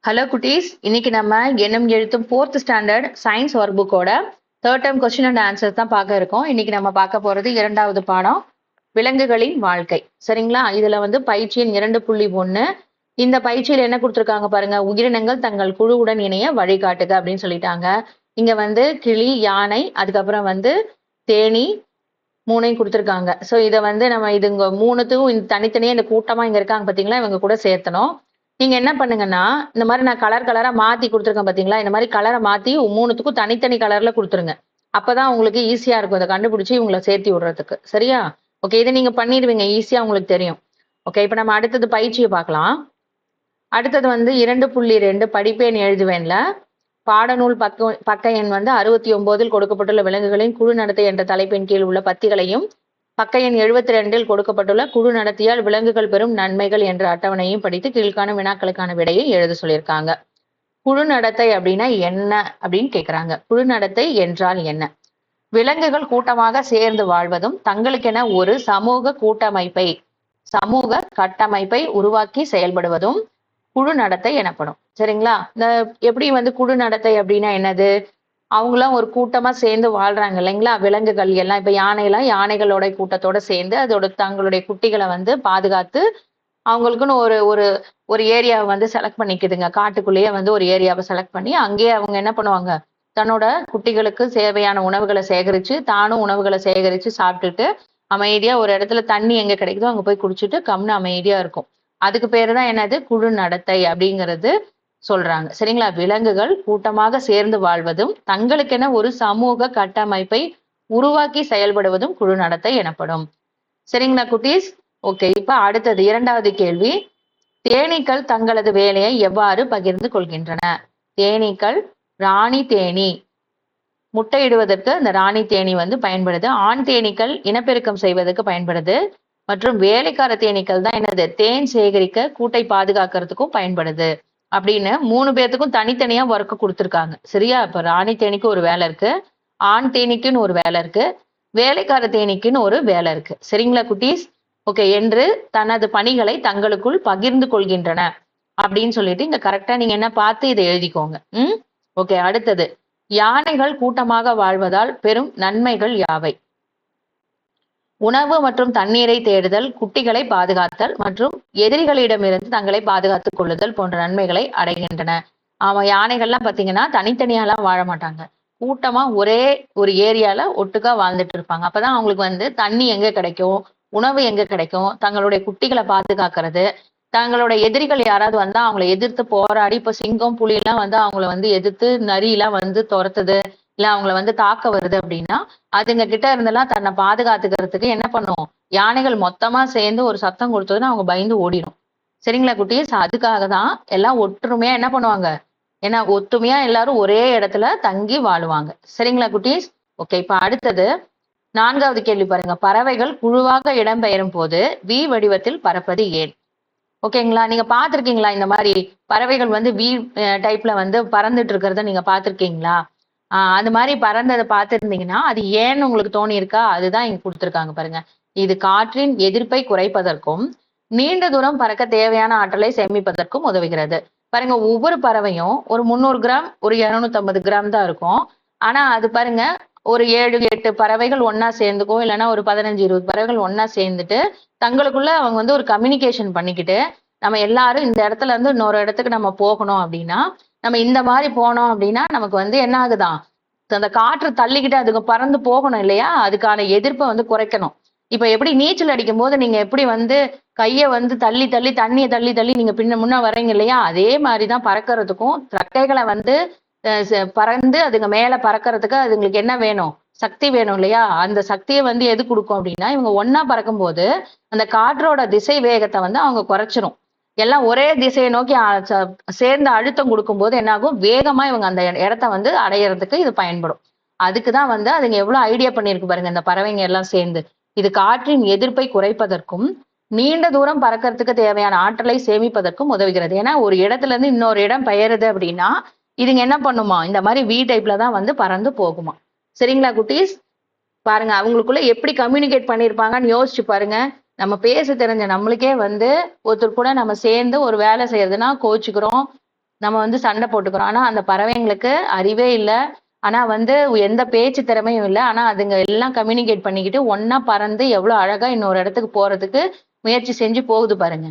Hello குட்டீஸ், இன்னைக்கு நம்ம எண்ணும் எழுத்தும் 4th ஸ்டாண்டர்ட் சயின்ஸ் ஒர்க் புக்கோட third time question and answers தான் பார்க்க இருக்கோம். இன்னைக்கு நம்ம பார்க்க போறது 2வது பாடம் விலங்குகளின் வாழ்க்கை. சரிங்களா? இதுல பயிற்சி எண் 2.1. இந்த பயிற்சியில் என்ன கொடுத்துருக்காங்க பாருங்க. உயிரினங்கள் தங்கள் குழுவுடன் இணைய வழிகாட்டுக அப்படின்னு சொல்லிட்டாங்க. இங்க கிளி, யானை, அதுக்கப்புறம் தேனி மூணையும் கொடுத்துருக்காங்க. ஸோ இதை நம்ம இதுங்க மூணுத்துக்கும் தனித்தனியா இந்த கூட்டமா இங்க இருக்காங்க பாத்தீங்களா, இவங்க கூட சேர்த்தணும். நீங்க என்ன பண்ணுங்கன்னா, இந்த மாதிரி நான் கலரா மாத்தி கொடுத்துருக்கேன் பாத்தீங்களா, இந்த மாதிரி கலரை மாத்தி மூணுத்துக்கும் தனித்தனி கலர்ல கொடுத்துருங்க. அப்பதான் உங்களுக்கு ஈஸியா இருக்கும் இதை கண்டுபிடிச்சு இவங்களை சேர்த்தி விடுறதுக்கு. சரியா? ஓகே, இதை நீங்க பண்ணிடுவீங்க, ஈஸியா உங்களுக்கு தெரியும். ஓகே, இப்ப நம்ம அடுத்தது பயிற்சியை பார்க்கலாம். அடுத்தது 2.2 படிப்பேன் எழுதுவேன்ல பாடநூல் பக்க எண் 69 கொடுக்கப்பட்டுள்ள விலங்குகளின் குழு நடத்தை என்ற தலைப்பின் கீழ் உள்ள பத்திகளையும் பக்க எண் 72 கொடுக்கப்பட்டுள்ள குழு நடத்தியால் விலங்குகள் பெறும் நன்மைகள் என்ற அட்டவணையும் படித்து கீழ்காணும் வினாக்களுக்கான விடையை எழுத சொல்லியிருக்காங்க. குழு நடத்தை அப்படின்னா என்ன அப்படின்னு கேட்கிறாங்க. குழு நடத்தை என்றால் என்ன? விலங்குகள் கூட்டமாக சேர்ந்து வாழ்வதும் தங்களுக்கென ஒரு சமூக கட்டமைப்பை உருவாக்கி செயல்படுவதும் குழு நடத்தை எனப்படும். சரிங்களா? இந்த எப்படி குழு நடத்தை அப்படின்னா என்னது? அவங்களாம் ஒரு கூட்டமா சேர்ந்து வாழ்றாங்க இல்லைங்களா? விலங்குகள் எல்லாம் இப்ப யானைகளோட கூட்டத்தோட சேர்ந்து அதோட தங்களுடைய குட்டிகளை பாதுகாத்து அவங்களுக்குன்னு ஒரு ஒரு ஒரு ஏரியாவை செலக்ட் பண்ணிக்குதுங்க. காட்டுக்குள்ளேயே ஒரு ஏரியாவை செலக்ட் பண்ணி அங்கேயே அவங்க என்ன பண்ணுவாங்க, தன்னோட குட்டிகளுக்கு தேவையான உணவுகளை சேகரிச்சு தானும் உணவுகளை சேகரிச்சு சாப்பிட்டுட்டு அமைதியா ஒரு இடத்துல தண்ணி எங்க கிடைக்குதோ அங்க போய் குடிச்சிட்டு கம்னு அமைதியா இருக்கும். அதுக்கு பேருதான் என்னது? குழு நடத்தை அப்படிங்கிறது சொல்றாங்க. சரிங்களா? விலங்குகள் கூட்டமாக சேர்ந்து வாழ்வதும் தங்களுக்கென ஒரு சமூக கட்டமைப்பை உருவாக்கி செயல்படுவதும் குழு நடத்தை எனப்படும். சரிங்களா குட்டீஸ்? ஓகே, இப்ப அடுத்தது 2வது கேள்வி. தேனீக்கள் தங்களது வேலையை எவ்வாறு பகிர்ந்து கொள்கின்றன? தேனீக்கள், ராணி தேனி முட்டையிடுவதற்கு அந்த ராணி தேனி பயன்படுது. ஆண் தேனீக்கள் இனப்பெருக்கம் செய்வதற்கு பயன்படுது. மற்றும் வேலைக்கார தேனீக்கள் தான் என்னது? தேன் சேகரிக்க கூட்டை பாதுகாக்கிறதுக்கும் பயன்படுது. அப்படின்னு 3 பேர்த்துக்கும் தனித்தனியா ஒர்க் கொடுத்துருக்காங்க. சரியா? இப்ப ராணி தேனிக்கு ஒரு வேலை இருக்கு, ஆண் தேனிக்குன்னு ஒரு வேலை இருக்கு, வேலைக்கார தேனிக்குன்னு ஒரு வேலை இருக்கு. சரிங்களா குட்டீஸ்? ஓகே, என்று தனது பணிகளை தங்களுக்குள் பகிர்ந்து கொள்கின்றன அப்படின்னு சொல்லிட்டு இங்க கரெக்டா நீங்க என்ன பார்த்து இதை எழுதிக்கோங்க. ஓகே, அடுத்தது யானைகள் கூட்டமாக வாழ்வதால் பெரும் நன்மைகள் யாவை? உணவு மற்றும் தண்ணீரை தேடுதல், குட்டிகளை பாதுகாத்தல் மற்றும் எதிரிகளிடமிருந்து தங்களை பாதுகாத்துக் கொள்ளுதல் போன்ற நன்மைகளை அடைகின்றன. யானைகள்லாம் பாத்தீங்கன்னா தனித்தனியாலாம் வாழ மாட்டாங்க, கூட்டமா ஒரே ஒரு ஏரியால ஒட்டுக்கா வாழ்ந்துட்டு இருப்பாங்க. அப்பதான் அவங்களுக்கு தண்ணி எங்க கிடைக்கும், உணவு எங்க கிடைக்கும், தங்களுடைய குட்டிகளை பாதுகாக்கிறது, தங்களுடைய எதிரிகள் யாராவது வந்தா அவங்களை எதிர்த்து போராடி, இப்ப சிங்கம், புலி எல்லாம் அவங்களை எதிர்த்து நரி எல்லாம் துரத்துது, இல்ல அவங்கள தாக்க வருது அப்படின்னா அதுங்க கிட்ட இருந்தெல்லாம் தன்னை பாதுகாத்துக்கிறதுக்கு என்ன பண்ணும், யானைகள் மொத்தமா சேர்ந்து ஒரு சத்தம் கொடுத்ததுன்னா அவங்க பயந்து ஓடிடும். சரிங்களா குட்டீஸ்? அதுக்காக தான் எல்லாம் ஒற்றுமையா என்ன பண்ணுவாங்க, ஏன்னா ஒத்துமையா எல்லாரும் ஒரே இடத்துல தங்கி வாழுவாங்க. சரிங்களா குட்டீஸ்? ஓகே, இப்ப அடுத்தது 4வது கேள்வி பாருங்க. பறவைகள் குழுவாக இடம்பெயரும் போது வி வடிவத்தில் பறப்பது ஏன்? ஓகேங்களா? நீங்க பாத்திருக்கீங்களா இந்த மாதிரி பறவைகள் வி டைப்ல பறந்துட்டு இருக்கிறத நீங்க பாத்திருக்கீங்களா? அந்த மாதிரி பறந்ததை பார்த்துருந்தீங்கன்னா அது ஏன்னு உங்களுக்கு தோணி இருக்கா? அதுதான் இங்க கொடுத்துருக்காங்க பாருங்க. இது காற்றின் எதிர்ப்பை குறைப்பதற்கும் நீண்ட தூரம் பறக்க தேவையான ஆற்றலை சேமிப்பதற்கும் உதவுகிறது. பாருங்க, ஒவ்வொரு பறவையும் ஒரு 300 கிராம் ஒரு 250 கிராம் தான் இருக்கும். ஆனா அது பாருங்க, ஒரு 7-8 பறவைகள் ஒன்னா சேர்ந்துக்கும், இல்லைன்னா ஒரு 15-20 பறவைகள் ஒன்னா சேர்ந்துட்டு தங்களுக்குள்ள அவங்க ஒரு கம்யூனிகேஷன் பண்ணிக்கிட்டு நம்ம எல்லாரும் இந்த இடத்துல இருந்து இன்னொரு இடத்துக்கு நம்ம போகணும் அப்படின்னா நம்ம இந்த மாதிரி போனோம் அப்படின்னா நமக்கு என்ன ஆகுதான், அந்த காற்று தள்ளிக்கிட்டு அதுக்கு பறந்து போகணும் இல்லையா? அதுக்கான எதிர்ப்பை குறைக்கணும். இப்ப எப்படி நீச்சல் அடிக்கும் போது நீங்க எப்படி கையை தள்ளி தள்ளி தண்ணியை தள்ளி தள்ளி நீங்க முன்ன வர்றீங்க இல்லையா? அதே மாதிரிதான் பறக்கிறதுக்கும் ரெக்கைகளை பறந்து அதுங்க மேல பறக்கிறதுக்கு அதுங்களுக்கு என்ன வேணும், சக்தி வேணும் இல்லையா? அந்த சக்தியை எது கொடுக்கும் அப்படின்னா இவங்க ஒன்னா பறக்கும் போது அந்த காற்றோட திசை வேகத்தை அவங்க குறைச்சிரும். எல்லாம் ஒரே திசையை நோக்கி சேர்ந்து அழுத்தம் கொடுக்கும் போது என்னாகும், வேகமா இவங்க அந்த இடத்த அடையறதுக்கு இது பயன்படும். அதுக்குதான் அதுங்க எவ்வளவு ஐடியா பண்ணிருக்கு பாருங்க இந்த பறவைங்க எல்லாம் சேர்ந்து. இது காற்றின் எதிர்ப்பை குறைப்பதற்கும் நீண்ட தூரம் பறக்கிறதுக்கு தேவையான ஆற்றலை சேமிப்பதற்கும் உதவுகிறது. ஏன்னா ஒரு இடத்துல இருந்து இன்னொரு இடம் பெயருது அப்படின்னா இதுங்க என்ன பண்ணுமா, இந்த மாதிரி வி டைப்ல தான் பறந்து போகுமா. சரிங்களா குட்டீஸ்? பாருங்க அவங்களுக்குள்ள எப்படி கம்யூனிகேட் பண்ணிருப்பாங்கன்னு யோசிச்சு பாருங்க. நம்ம பேச தெரிஞ்ச நம்மளுக்கே ஒருத்தர் கூட நம்ம சேர்ந்து ஒரு வேலை செய்யறதுன்னா கோச்சுக்கிறோம், நம்ம வந்து சண்டை போட்டுக்கிறோம். ஆனா அந்த பறவைங்களுக்கு அறிவே இல்ல. ஆனா வந்து எந்த பேச்சு திறமையும் இல்ல. ஆனா அதுங்க எல்லாம் கம்யூனிகேட் பண்ணிக்கிட்டு ஒண்ணா பறந்து எவ்வளவு அழகா இன்னொரு இடத்துக்கு போறதுக்கு முயற்சி செஞ்சு போகுது பாருங்க.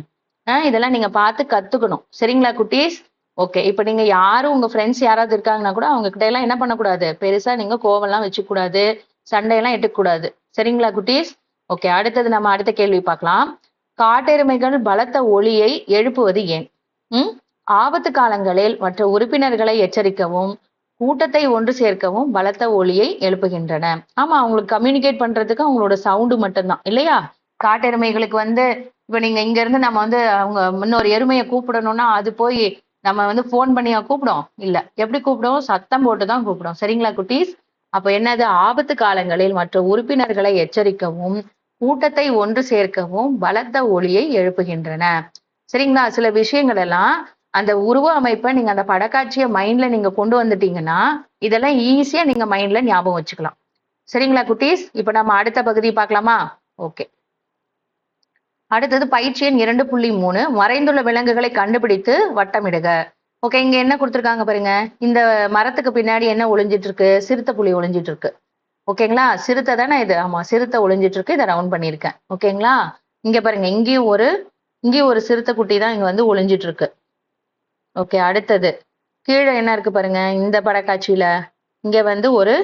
இதெல்லாம் நீங்க பார்த்து கத்துக்கணும். சரிங்களா குட்டீஸ்? ஓகே. இப்ப நீங்க யாரும் உங்க ஃப்ரெண்ட்ஸ் யாராவது இருக்காங்கன்னா கூட அவங்க கிட்ட எல்லாம் என்ன பண்ணக்கூடாது? பெருசா நீங்க கோவம்லாம் வச்சுக்க கூடாது. சண்டையெல்லாம் இட்டுக்கூடாது. சரிங்களா குட்டீஸ்? ஓகே. அடுத்தது நம்ம அடுத்த கேள்வி பார்க்கலாம். காட்டெருமைகள் பலத்த ஒலியை எழுப்புவது ஏன்? ம் ஆபத்து காலங்களில் மற்ற உறுப்பினர்களை எச்சரிக்கவும் கூட்டத்தை ஒன்று சேர்க்கவும் பலத்த ஒலியை எழுப்புகின்றன. ஆமா, அவங்களுக்கு கம்யூனிகேட் பண்றதுக்கு அவங்களோட சவுண்டு மட்டும்தான் இல்லையா? காட்டெருமைகளுக்கு வந்து இப்ப நீங்க இங்க இருந்து நம்ம வந்து அவங்க இன்னொரு எருமையை கூப்பிடணும்னா அது போய் நம்ம வந்து போன் பண்ணியா கூப்பிடும்? இல்ல. எப்படி கூப்பிடும்? சத்தம் போட்டுதான் கூப்பிடும். சரிங்களா குட்டீஸ்? அப்ப என்னது? ஆபத்து காலங்களில் மற்ற உறுப்பினர்களை எச்சரிக்கவும் கூட்டத்தை ஒன்று சேர்க்கவும் பலத்த ஒலியை எழுப்புகின்றன. சரிங்களா? சில விஷயங்கள் எல்லாம் அந்த உருவ அமைப்பை நீங்க அந்த படக்காட்சியை மைண்ட்ல நீங்க கொண்டு வந்துட்டீங்கன்னா இதெல்லாம் ஈஸியா நீங்க மைண்ட்ல ஞாபகம் வச்சுக்கலாம். சரிங்களா குட்டீஸ்? இப்ப நம்ம அடுத்த பகுதி பார்க்கலாமா? ஓகே. அடுத்தது பயிற்சி எண் 2.3 மறைந்துள்ள விலங்குகளை கண்டுபிடித்து வட்டமிடுக. ஓகே, இங்க என்ன கொடுத்துருக்காங்க பாருங்க. இந்த மரத்துக்கு பின்னாடி என்ன ஒளிஞ்சிட்டு இருக்கு? சிறுத்தை புலி ஒளிஞ்சிட்டு இருக்கு. ஓகேங்களா? சிறுத்தை தானே இது? ஆமா, சிறுத்தை ஒளிஞ்சிட்டு இருக்கு. இதை ரவுண்ட் பண்ணியிருக்கேன். ஓகேங்களா? இங்க பாருங்க, இங்கேயும் ஒரு சிறுத்தை குட்டி தான் இங்க வந்து ஒளிஞ்சிட்டு இருக்கு. ஓகே. அடுத்தது கீழே என்ன இருக்கு பாருங்க. இந்த படக்காட்சியில இங்க வந்து ஒரு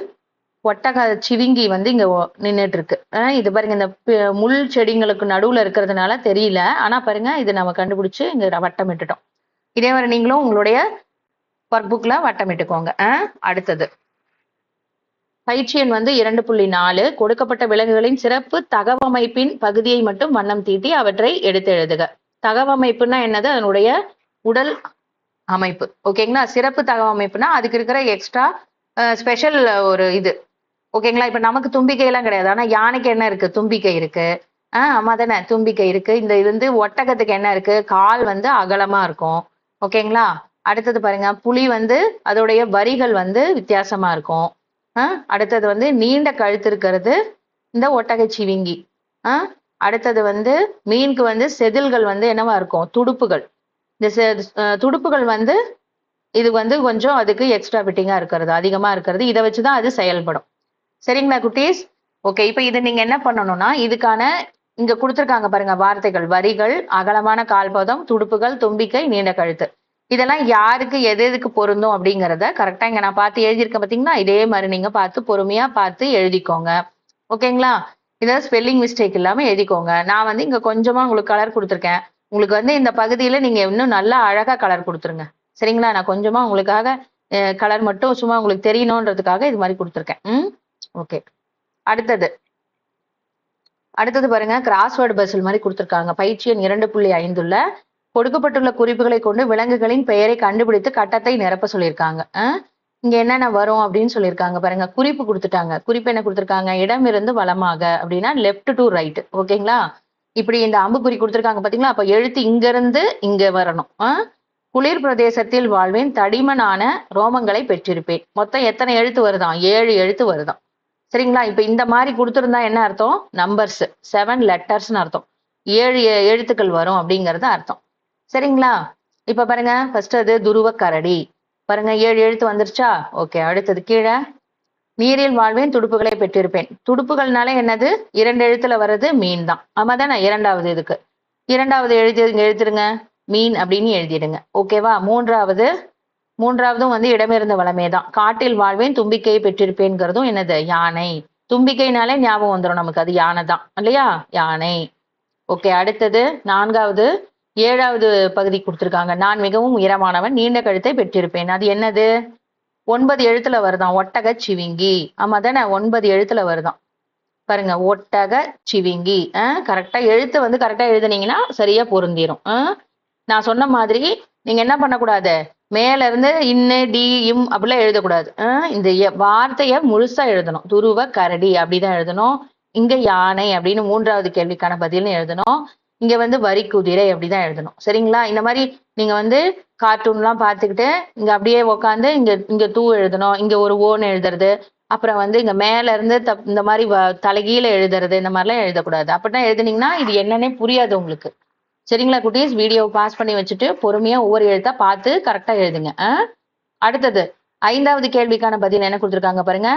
ஒட்டக சிவிங்கி வந்து இங்க நின்றுட்டு இருக்கு. இது பாருங்க, இந்த முள் செடிங்களுக்கு நடுவுல இருக்கிறதுனால தெரியல. ஆனா பாருங்க, இது நம்ம கண்டுபிடிச்சு இங்க வட்டமிட்டுட்டோம். இதே மாதிரி நீங்களும் உங்களுடைய ஒர்க் புக்ல வட்டமிட்டுக்கோங்க. அடுத்தது பயிற்சி எண் வந்து 2.4 கொடுக்கப்பட்ட விலங்குகளின் சிறப்பு தகவமைப்பின் பகுதியை மட்டும் வண்ணம் தீட்டி அவற்றை எடுத்து எழுதுக. தகவமைப்புனா என்னது? அதனுடைய உடல் அமைப்பு. ஓகேங்களா? சிறப்பு தகவமைப்புனா அதுக்கு இருக்கிற எக்ஸ்ட்ரா ஸ்பெஷல் ஒரு இது. ஓகேங்களா? இப்ப நமக்கு தும்பிக்கை எல்லாம் கிடையாது. ஆனா யானைக்கு என்ன இருக்கு? தும்பிக்கை இருக்கு. ஆமா தானே, தும்பிக்கை இருக்கு. இந்த இது வந்து ஒட்டகத்துக்கு என்ன இருக்கு? கால் வந்து அகலமா இருக்கும். ஓகேங்களா? அடுத்தது பாருங்க, புலி வந்து அதோடைய வரிகள் வந்து வித்தியாசமா இருக்கும். அடுத்தது வந்து நீண்ட கழுத்து இருக்கிறது இந்த ஒட்டகை சிவிங்கி. அடுத்தது வந்து மீனுக்கு வந்து செதில்கள் வந்து என்னவா இருக்கும்? துடுப்புகள். இந்த துடுப்புகள் வந்து இது வந்து கொஞ்சம் அதுக்கு எக்ஸ்ட்ரா ஃபிட்டிங்கா இருக்கிறது, அதிகமா இருக்கிறது. இதை வச்சுதான் அது செயல்படும். சரிங்களா குட்டீஸ்? ஓகே. இப்ப இது நீங்க என்ன பண்ணணும்னா இதுக்கான இங்க கொடுத்துருக்காங்க பாருங்க வார்த்தைகள். வரிகள், அகலமான கால்பதம், துடுப்புகள், தும்பிக்கை, நீண்ட கழுத்து. இதெல்லாம் யாருக்கு எது எதுக்கு பொருந்தும் அப்படிங்கிறத கரெக்டா இங்க நான் பார்த்து எழுதியிருக்கேன் பாத்தீங்களா? இதே மாதிரி நீங்க பார்த்து பொறுமையா பார்த்து எழுதிக்கோங்க. ஓகேங்களா? இதை ஸ்பெல்லிங் மிஸ்டேக் இல்லாம எழுதிக்கோங்க. நான் வந்து இங்க கொஞ்சமா உங்களுக்கு கலர் கொடுத்துருக்கேன். உங்களுக்கு வந்து இந்த பகுதியில நீங்க இன்னும் நல்லா அழகா கலர் கொடுத்துருங்க. சரிங்களா? நான் கொஞ்சமா உங்களுக்காக கலர் மட்டும் சும்மா உங்களுக்கு தெரியணுன்றதுக்காக இது மாதிரி கொடுத்துருக்கேன். ஓகே. அடுத்தது பாருங்க, கிராஸ்வேர்டு பசில் மாதிரி கொடுத்துருக்காங்க. பயிற்சி எண் 2.5 கொடுக்கப்பட்டுள்ள குறிப்புகளை கொண்டு விலங்குகளின் பெயரை கண்டுபிடித்து கட்டத்தை நிரப்ப சொல்லியிருக்காங்க. இங்க என்னென்ன வரும் அப்படின்னு சொல்லியிருக்காங்க பாருங்க. குறிப்பு கொடுத்துட்டாங்க. குறிப்பு என்ன கொடுத்துருக்காங்க? இடம் இருந்து வலமாக அப்படின்னா லெஃப்ட் டு ரைட். ஓகேங்களா? இப்படி இந்த அம்புக்குறி கொடுத்துருக்காங்க பாத்தீங்களா? அப்ப எழுத்து இங்க இருந்து இங்க வரணும். குளிர் பிரதேசத்தில் வாழ்வேன், தடிமனான ரோமங்களை பெற்றிருப்பேன். மொத்தம் எத்தனை எழுத்து வருதாம்? 7 எழுத்து வருதாம். சரிங்களா? இப்ப இந்த மாதிரி கொடுத்துருந்தா என்ன அர்த்தம்? நம்பர்ஸ் 7 லெட்டர்ஸ்னு அர்த்தம். 7 எழுத்துக்கள் வரும் அப்படிங்கறது அர்த்தம். சரிங்களா? இப்ப பாருங்க, ஃபர்ஸ்ட் அது துருவ கரடி. பாருங்க 7 எழுத்து வந்துருச்சா? ஓகே. அடுத்தது கீழே நீரில் வாழ்வேன், துடுப்புகளை பெற்றிருப்பேன். துடுப்புகள்னால என்னது? 2 எழுத்துல வர்றது மீன் தான். ஆமா தானே? இரண்டாவது இதுக்கு இரண்டாவது எழுதிருங்க, மீன் அப்படின்னு எழுதிடுங்க. ஓகேவா? மூன்றாவதும் வந்து இடமிருந்த வளமே தான். காட்டில் வாழ்வேன், தும்பிக்கையை பெற்றிருப்பேன்கிறதும் என்னது? யானை. தும்பிக்கைனாலே ஞாபகம் வந்துடும் நமக்கு, அது யானை தான் இல்லையா? யானை. ஓகே. அடுத்தது 7வது பகுதி கொடுத்துருக்காங்க. நான் மிகவும் உயரமானவன், நீண்ட கழுத்தை பெற்றிருப்பேன். அது என்னது? 9 எழுத்துல வருதான். ஒட்டக சிவிங்கி. ஆமா தானே? 9 எழுத்துல வருதான். பாருங்க, ஒட்டக சிவிங்கி. கரெக்டா எழுத்து வந்து கரெக்டா எழுதுனீங்கன்னா சரியா பொருந்திரும். நான் சொன்ன மாதிரி நீங்க என்ன பண்ணக்கூடாது? மேல இருந்து இன்னு டி இம் அப்படிலாம் எழுதக்கூடாது. இந்த வார்த்தைய முழுசா எழுதணும். துருவ கரடி அப்படிதான் எழுதணும். இங்க யானை அப்படின்னு 3வது கேள்விக்கான பதில்னு எழுதணும். இங்க வந்து வரி குதிரை அப்படிதான் எழுதணும். சரிங்களா? இந்த மாதிரி நீங்க வந்து கார்ட்டூன்லாம் பார்த்துக்கிட்டு இங்க அப்படியே உக்காந்து இங்க தூ எழுதணும். இங்க ஒரு ஓன்னு எழுதுறது. அப்புறம் வந்து இங்க மேல இருந்து இந்த மாதிரி தலைகீழ எழுதுறது, இந்த மாதிரிலாம் எழுதக்கூடாது. அப்படின்னா எழுதுனீங்கன்னா இது என்னன்னே புரியாது உங்களுக்கு. சரிங்களா குட்டீஸ்? வீடியோ பாஸ் பண்ணி வச்சுட்டு பொறுமையா ஒவ்வொரு எழுத்தா பார்த்து கரெக்டா எழுதுங்க. அடுத்தது 5வது கேள்விக்கான பதில் என்ன கொடுத்திருக்காங்க பாருங்க.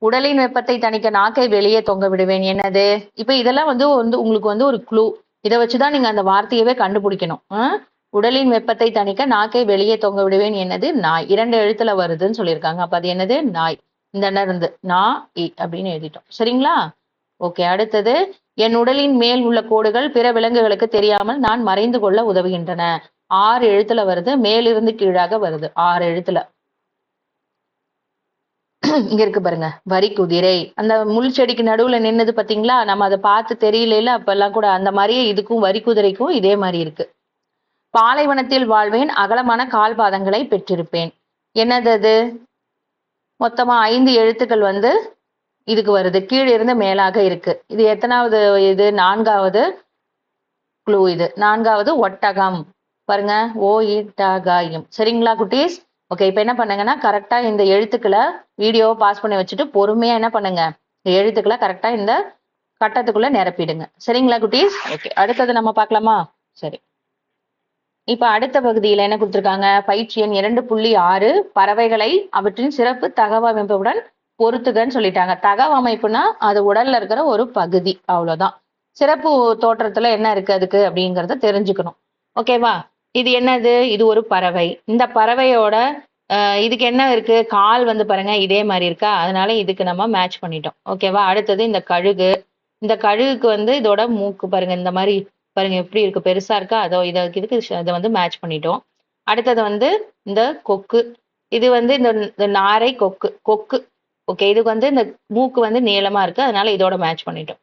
உடலின் வெப்பத்தை தணிக்க நாக்கை வெளியே தொங்க விடுவேன். என்னது? இப்ப இதெல்லாம் வந்து உங்களுக்கு வந்து ஒரு க்ளூ. இதை வச்சுதான் நீங்க அந்த வார்த்தையவே கண்டுபிடிக்கணும். உடலின் வெப்பத்தை தணிக்க நாக்கை வெளியே தொங்க விடுவேன். என்னது? நாய். 2 எழுத்துல வருதுன்னு சொல்லியிருக்காங்க. அப்ப அது என்னது? நாய். இந்த இருந்து நா இ அப்படின்னு எழுதிட்டோம். சரிங்களா? ஓகே. அடுத்தது, என் உடலின் மேல் உள்ள கோடுகள் பிற விலங்குகளுக்கு தெரியாமல் நான் மறைந்து கொள்ள உதவுகின்றன. 6 எழுத்துல வருது. மேலிருந்து கீழாக வருது. 6 எழுத்துல. இங்க இருக்கு பாருங்க. வரி குதிரை. அந்த முள் செடிக்கு நடுவுல நின்னது பாத்தீங்களா? நம்ம அதை பார்த்து தெரியல அப்பெல்லாம் கூட. அந்த மாதிரியே இதுக்கும் வரி குதிரைக்கும் இதே மாதிரி இருக்கு. பாலைவனத்தில் வாழ்வேன், அகலமான கால் பாதங்களை பெற்றிருப்பேன். என்னது அது? மொத்தமா 5 எழுத்துக்கள் வந்து இதுக்கு வருது. கீழே இருந்து மேலாக இருக்கு. இது எத்தனாவது? இது 4வது க்ளூ. இது 4வது ஒட்டகம். பாருங்க, ஓ இட்டகாயம். சரிங்களா குட்டீஸ்? ஓகே. இப்ப என்ன பண்ணுங்கன்னா, கரெக்டா இந்த எழுத்துக்களை வீடியோவை பாஸ் பண்ணி வச்சுட்டு பொறுமையா என்ன பண்ணுங்க, இந்த எழுத்துக்களை கரெக்டா இந்த கட்டத்துக்குள்ள நிரப்பிடுங்க. சரிங்களா குட்டீஸ்? ஓகே. அடுத்தது நம்ம பார்க்கலாமா? சரி. இப்ப அடுத்த பகுதியில என்ன கொடுத்திருக்காங்க? பயிற்சி எண் 2.6 பறவைகளை அவற்றின் சிறப்பு தகவமைப்புடன் பொறுத்துகன்னு சொல்லிட்டாங்க. தகவமைப்புனா அது உடல்ல இருக்கிற ஒரு பகுதி, அவ்வளவுதான். சிறப்பு தோற்றத்துல என்ன இருக்கு அதுக்கு அப்படிங்கறத தெரிஞ்சுக்கணும். ஓகேவா? இது என்னது? இது ஒரு பறவை. இந்த பறவையோட இதுக்கு என்ன இருக்கு? கால் வந்து பாருங்க இதே மாதிரி இருக்கா, அதனால இதுக்கு நம்ம மேட்ச் பண்ணிட்டோம். ஓகேவா? அடுத்தது இந்த கழுகு. இந்த கழுகுக்கு வந்து இதோட மூக்கு பாருங்க இந்த மாதிரி பாருங்க எப்படி இருக்கு, பெருசா இருக்கா? அதோ இதுக்கு இதை வந்து மேட்ச் பண்ணிட்டோம். அடுத்தது வந்து இந்த கொக்கு. இது வந்து இந்த நாரை கொக்கு. கொக்கு. ஓகே. இதுக்கு வந்து இந்த மூக்கு வந்து நீளமா இருக்கு, அதனால இதோட மேட்ச் பண்ணிட்டோம்.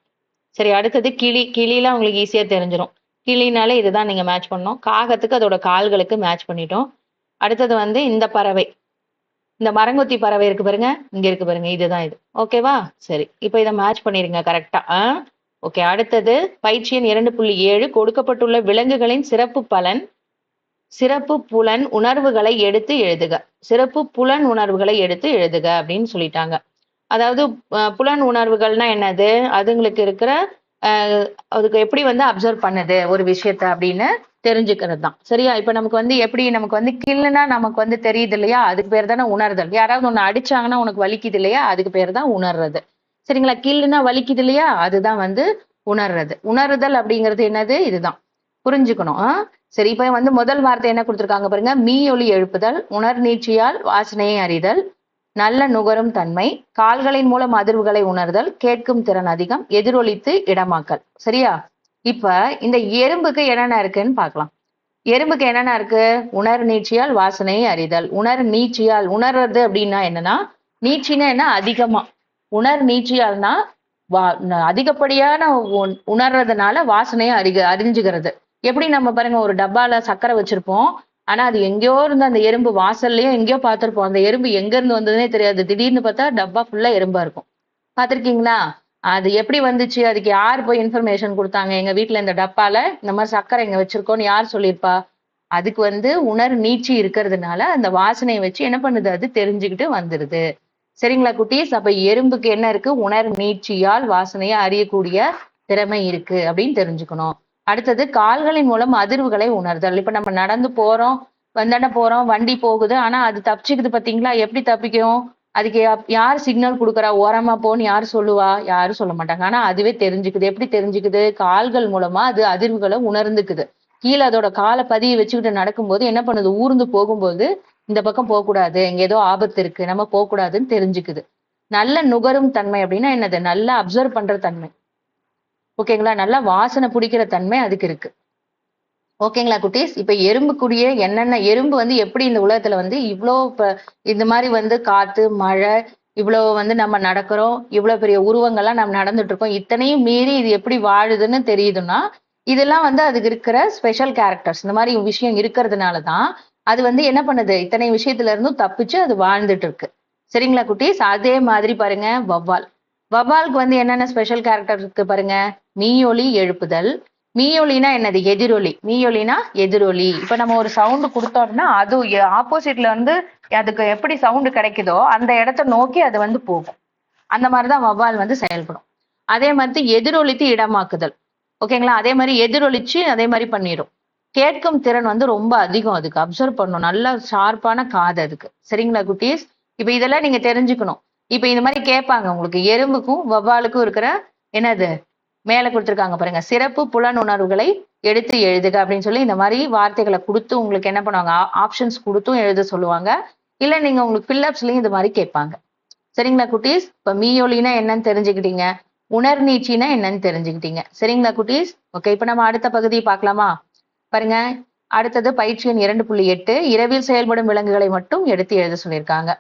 சரி. அடுத்தது கிளி. கிளிலாம் உங்களுக்கு ஈஸியா தெரிஞ்சிடும். கிளினாலே இதுதான் நீங்க மேட்ச் பண்ணணும். காகத்துக்கு அதோட கால்களுக்கு மேட்ச் பண்ணிட்டோம். அடுத்தது வந்து இந்த பறவை, இந்த மரங்கொத்தி பறவை இருக்கு பாருங்க, இங்க இருக்கு பாருங்க, இதுதான் இது. ஓகேவா? சரி. இப்ப இதை மேட்ச் பண்ணிருங்க கரெக்டா. ஓகே. அடுத்தது பயிற்சி எண் 2.7 கொடுக்கப்பட்டுள்ள விலங்குகளின் சிறப்பு புலன் உணர்வுகளை எடுத்து எழுதுக. சிறப்பு புலன் உணர்வுகளை எடுத்து எழுதுக அப்படின்னு சொல்லிட்டாங்க. அதாவது புலன் உணர்வுகள்னா என்னது? அதுங்களுக்கு இருக்கிற அதுக்கு எப்படி வந்து அப்சர்வ் பண்ணுது ஒரு விஷயத்த அப்படின்னு தெரிஞ்சுக்கிறது தான். சரியா? இப்ப நமக்கு வந்து எப்படி, நமக்கு வந்து கில்லுனா நமக்கு வந்து தெரியுது இல்லையா, அதுக்கு பேர் தானே உணர்தல். யாராவது ஒண்ணு அடிச்சாங்கன்னா உனக்கு வலிக்குது இல்லையா, அதுக்கு பேர் தான் உணர்றது. சரிங்களா? கில்லுனா வலிக்குது இல்லையா, அதுதான் வந்து உணர்றது. உணர்தல் அப்படிங்கிறது என்னது? இதுதான். புரிஞ்சுக்கணும். சரி. இப்ப வந்து முதல் வார்த்தை என்ன கொடுத்திருக்காங்க பாருங்க. மீயொலி எழுப்புதல், உணர் நீட்சியால் வாசனையை அறிதல், நல்ல நுகரும் தன்மை, கால்களின் மூலம் அதிர்வுகளை உணர்தல், கேட்கும் திறன் அதிகம், எதிரொலித்து இடமாக்கல். சரியா? இப்ப இந்த எறும்புக்கு என்னென்ன இருக்குன்னு பார்க்கலாம். எறும்புக்கு என்னென்ன இருக்கு? உணர் நீட்சியால் வாசனையை அறிதல். உணர் நீட்சியால், உணர்றது அப்படின்னா என்னன்னா, நீட்சின்னா என்ன? அதிகமா. உணர் நீட்சியால்னா அதிகப்படியான உணர்றதுனால வாசனையை அறிஞ்சுகிறது. எப்படி நம்ம பாருங்க, ஒரு டப்பால சர்க்கரை வச்சிருப்போம், ஆனா அது எங்கேயோ இருந்து அந்த எறும்பு வாசல்லயே எங்கேயோ பார்த்திருப்போம். அந்த எறும்பு எங்க இருந்து வந்ததுன்னே தெரியாது. திடீர்னு பார்த்தா டப்பா ஃபுல்லா எறும்பா இருக்கும். பார்த்திருக்கீங்களா? அது எப்படி வந்துச்சு? அதுக்கு யார் போய் இன்ஃபர்மேஷன் கொடுத்தாங்க? எங்க வீட்டுல இந்த டப்பால இந்த மாதிரி சர்க்கரை இங்க வச்சிருக்கோம்னு யார் சொல்லியிருப்பா? அதுக்கு வந்து உணர் நீட்சி இருக்கிறதுனால அந்த வாசனையை வச்சு என்ன பண்ணுது? அது தெரிஞ்சுக்கிட்டு வந்துருது. சரிங்களா குட்டீஸ்? அப்ப எறும்புக்கு என்ன இருக்கு? உணர் நீட்சியால் வாசனையை அறியக்கூடிய திறமை இருக்கு அப்படின்னு தெரிஞ்சுக்கணும். அடுத்தது கால்களின் மூலம் அதிர்வுகளை உணர்தல். இப்ப நம்ம நடந்து போறோம், போறோம், வண்டி போகுது, ஆனா அது தப்பிச்சுக்குது. பாத்தீங்களா? எப்படி தப்பிக்கும்? அதுக்கு யார் சிக்னல் கொடுக்குறா? ஓரமா போன்னு யார் சொல்லுவா? யாரும் சொல்ல மாட்டாங்க. ஆனா அதுவே தெரிஞ்சுக்குது. எப்படி தெரிஞ்சுக்குது? கால்கள் மூலமா அது அதிர்வுகளை உணர்ந்துக்குது. கீழே அதோட காலை பதிய வச்சுக்கிட்டு நடக்கும்போது என்ன பண்ணுது? ஊர்ந்து போகும்போது இந்த பக்கம் போகக்கூடாது, இங்க ஏதோ ஆபத்து இருக்கு, நம்ம போகக்கூடாதுன்னு தெரிஞ்சுக்குது. நல்ல நுகரும் தன்மை அப்படின்னா என்னது? நல்லா அப்சர்வ் பண்ற தன்மை. ஓகேங்களா? நல்லா வாசனை பிடிக்கிற தன்மை அதுக்கு இருக்கு. ஓகேங்களா குட்டீஸ்? இப்ப எறும்புக்குடிய என்னென்ன எறும்பு வந்து எப்படி இந்த உலகத்துல வந்து இவ்வளோ இந்த மாதிரி வந்து காத்து மழை இவ்வளவு வந்து நம்ம நடக்கிறோம், இவ்வளவு பெரிய உருவங்கள்லாம் நம்ம நடந்துட்டு இருக்கோம், இத்தனையும் மீறி இது எப்படி வாழுதுன்னு தெரியுதுன்னா இதெல்லாம் வந்து அதுக்கு இருக்கிற ஸ்பெஷல் கேரக்டர்ஸ். இந்த மாதிரி விஷயம் இருக்கிறதுனாலதான் அது வந்து என்ன பண்ணுது? இத்தனை விஷயத்துல இருந்தும் தப்பிச்சு அது வாழ்ந்துட்டு இருக்கு. சரிங்களா குட்டீஸ்? அதே மாதிரி பாருங்க வவ்வால். வவ்வாலுக்கு வந்து என்னென்ன ஸ்பெஷல் கேரக்டர் இருக்கு பாருங்க. மீயொலி எழுப்புதல். மீயொலினா என்னது? எதிரொலி. மீயொலினா எதிரொலி. இப்ப நம்ம ஒரு சவுண்டு கொடுத்தோம்னா அது ஆப்போசிட்ல வந்து அதுக்கு எப்படி சவுண்டு கிடைக்குதோ அந்த இடத்த நோக்கி அது வந்து போகும். அந்த மாதிரிதான் வவ்வால் வந்து செயல்படும். அதே மாதிரி எதிரொலித்து இடமாக்குதல். ஓகேங்களா? அதே மாதிரி எதிரொலிச்சு அதே மாதிரி பண்ணிடும். கேட்கும் திறன் வந்து ரொம்ப அதிகம், அதுக்கு அப்சர்வ் பண்ணும், நல்ல ஷார்ப்பான காது அதுக்கு. சரிங்களா குட்டீஸ்? இப்ப இதெல்லாம் நீங்க தெரிஞ்சுக்கணும். இப்ப இந்த மாதிரி கேட்பாங்க உங்களுக்கு, எறும்புக்கும் வவ்வாலுக்கும் இருக்கிற என்னது மேல கொடுத்துருக்காங்க பாருங்க, சிறப்பு புலனுணர்வுகளை எடுத்து எழுதுக அப்படின்னு சொல்லி இந்த மாதிரி வார்த்தைகளை கொடுத்து உங்களுக்கு என்ன பண்ணுவாங்க, ஆப்ஷன்ஸ் கொடுத்தும் எழுத சொல்லுவாங்க. இல்ல நீங்க உங்களுக்கு ஃபில்லப்ஸ்லயும் இந்த மாதிரி கேட்பாங்க. சரிங்களா குட்டீஸ்? இப்ப மீயொலினா என்னன்னு தெரிஞ்சுக்கிட்டீங்க, உணர்நீட்சினா என்னன்னு தெரிஞ்சுக்கிட்டீங்க. சரிங்களா குட்டீஸ்? ஓகே, இப்ப நம்ம அடுத்த பகுதியை பார்க்கலாமா? பாருங்க, அடுத்தது பயிற்சி எண் 2.8, இரவில் செயல்படும் விலங்குகளை மட்டும் எடுத்து எழுத சொல்லியிருக்காங்க.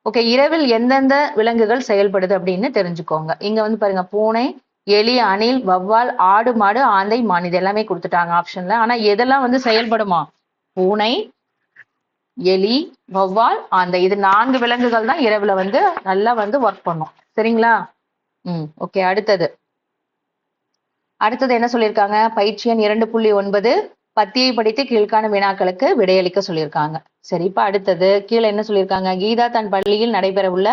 ஓகே, இரவில் எந்தெந்த விலங்குகள் செயல்படுது அப்படின்னு தெரிஞ்சுக்கோங்க. இங்க வந்து பாருங்க, பூனை, எலி, அணில், வவ்வால், ஆடு, மாடு, ஆந்தை, மான், இது எல்லாமே கொடுத்துட்டாங்க ஆப்ஷன்ல. ஆனா எதெல்லாம் வந்து செயல்படுமா? பூனை, எலி, வவ்வால், ஆந்தை, இது 4 விலங்குகள் தான் இரவுல வந்து நல்லா வந்து ஒர்க் பண்ணும். சரிங்களா? ஓகே, அடுத்தது என்ன சொல்லியிருக்காங்க? பயிற்சி எண் 2.9, பத்தியை படித்து கீழ்காணும் வினாக்களுக்கு விடையளிக்க சொல்லியிருக்காங்க. சரி, இப்ப அடுத்தது கீழே என்ன சொல்லியிருக்காங்க? கீதா தன் பள்ளியில் நடைபெற உள்ள